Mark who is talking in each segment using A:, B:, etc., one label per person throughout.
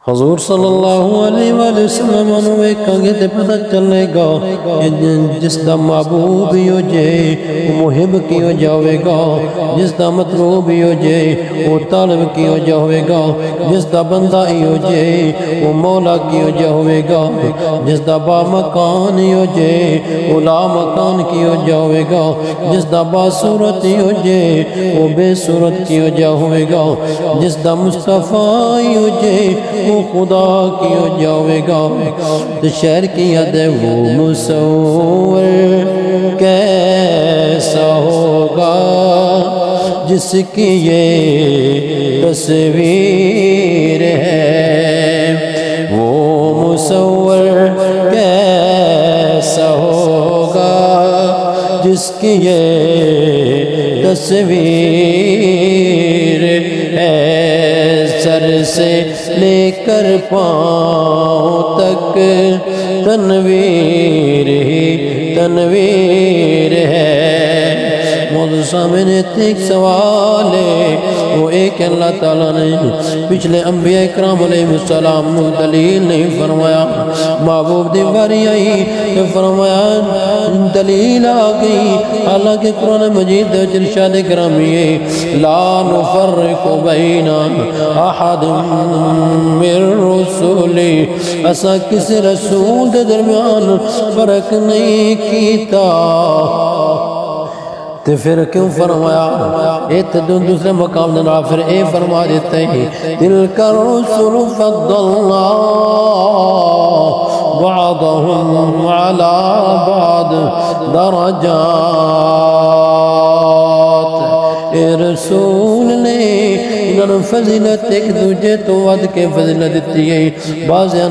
A: حضور صلی اللہ علیہ وآلہ وسلم انہوں ویکھاں گے تے پتہ چلے گا جس دا محبوب ہی ہو جائے وہ محب کی ہو جاوے گا، جس دا مطلوب ہی ہو جائے وہ طالب کی ہو جاوے گا، جس دا بندہ ہی ہو جائے وہ مولا کی ہو جاوے گا، جس دا با مکان ہی ہو جائے وہ لا مکان کی ہو جاوے گا، جس دا با صورت ہی ہو جائے وہ بے صورت کی ہو جاوے گا، جس دا مصطفیٰ ہی ہو جائے وہ خدا کی ہو جاوے گا۔ تو شہر کی یاد ہے وہ مصور کیسا ہوگا جس کی یہ تصویر ہے، وہ مصور کیسا ہوگا جس کی یہ تصویر ہے، سر سے لے کر پاؤں تک تنویر ہی تنویر ہے۔ موضوع سامنے ایک سوال ہے، وہ ایک اللہ تعالیٰ نے پچھلے انبیاء اکرام علیہ السلام نے دلیل نہیں فرمایا، محبوب دی باری آئی تو فرمایا دلیل آگئی، حالانکہ قرآن مجید ارشاد گرامی ہے لا نفرق بین احد من رسولی، ایسا کسی رسول دے درمیان فرق نہیں کیتا، تو پھر کیوں فرمایا ایت دوسرے مقام دنیا پھر اے فرما دیتے ہیں تلک الرسل فضلنا بعضهم على بعض درجات، اے رسول نے انہوں فضیلت ایک دوجہ تو ود کے فضیلت دیتی ہے، بازیاں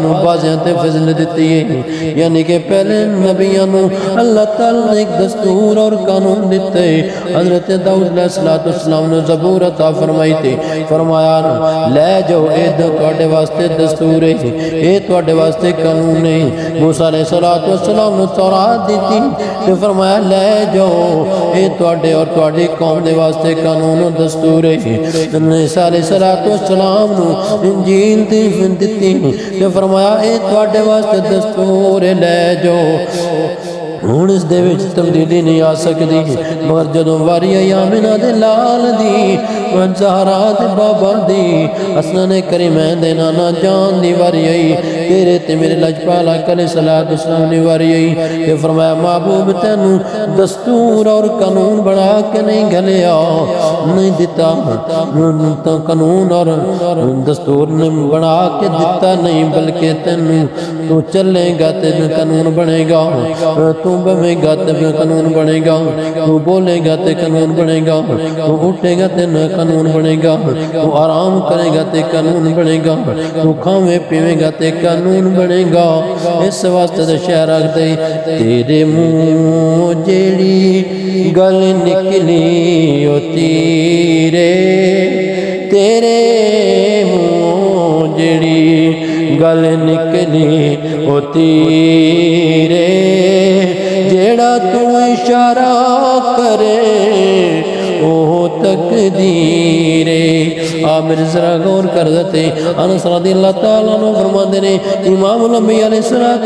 A: تے فضیلت دیتی ہے، یعنی کہ پہلے نبیانوں اللہ تعالیٰ نے ایک دستور اور قانون دیتے ہیں۔ حضرت داؤد علیہ السلام نے زبور عطا فرمائی تھی، فرمایا لے جاؤ اے تواڈے واسطے دستور ہے، اے تواڈے واسطے قانون ہے۔ موسیٰ علیہ السلام نے تورات دی تھی تو فرمایا لے جاؤ اے تواڈے اور تواڈی قوم دے واسطے قانون و دستور ہے۔ عیسیٰ علیہ السلام نے انجیل دیتی تو فرمایا اے تواڈے واسطے دستور لے جاؤ، ہون اس دے وچ تبدیلی نہیں آ سکتی، مگر جدوں واری آئی آمنہ دے لال دی زہرا دے بابا دی حسنین کریمین دے نانا جان دی واری آئی، تیرے تے میرے لجپالا علیہ السلام دی واری آئی، کہ فرمایا محبوب تینوں دستور اور قانون بڑھا کے نہیں گھلیا نہیں دیتا، قانون اور دستور نے بڑھا کے دیتا نہیں، بلکہ تینوں تو چلے گا تینوں قانون بنے گا، تو بے گا تے قانون بنے گا، تو بولے گا تے قانون بنے گا، تو اٹھے گا تے قانون بنے گا، تو آرام کرے گا تے قانون بنے گا، تو کھاوے پیوے گا تے قانون بنے گا۔ اس واسطے تے شہر رکھ دے تیرے منہ جیڑی گل نکلی او تیرے، تیرے منہ جیڑی گل نکلی او تیرے، جیڑا تو اشارہ کرے وہ تقدیر۔ آمیر ذرا غور کر دیتے انس رضی اللہ تعالیٰ عنہ فرماندے نے امام الانبیاء علیہ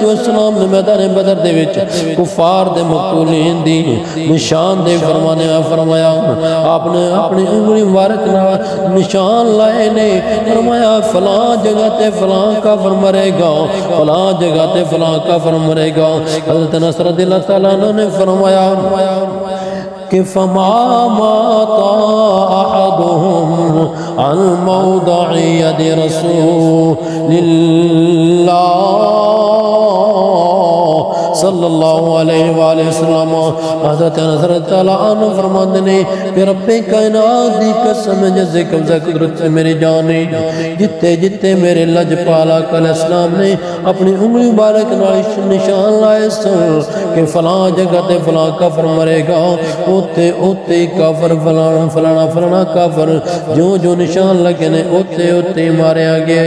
A: السلام نے میدان بدر دے وچ کفار دے مقتولین دی نشان دے فرمایا آپ نے اپنی انگلی مبارک نشان لائے نے، فرمایا فلاں جگہ تے فلاں کافر مرے گا، فلاں جگہ تے فلاں کافر مرے گا۔ حضرت انس رضی اللہ تعالیٰ عنہ نے فرمایا کہ فما مات احدهم عن موضع يد رسول اللہ صلی اللہ علیہ وآلہ وسلم۔ حضرت انس رضی اللہ عنہ فرماندے نے کہ رب کائنات دی قسم جزے قبضہ قدرت سے میری جان ہے، جتے جتے میرے لجپالا علیہ السلام نے اپنی انگلی مبارک نشان لائے سن کہ فلاں جگہ تے فلاں کافر مرے گا، اوتے اوتے کافر فلانا کافر جو جو نشان لگے نے اوتے اوتے ماریا گیا۔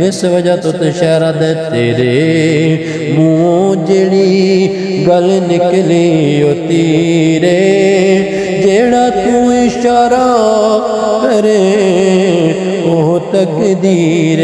A: اس وجہ تو تے شہرہ دے تیرے منہ جیڑی گل نکلی او تیرے، جیڑا تو اشارہ کرے وہ تقدیر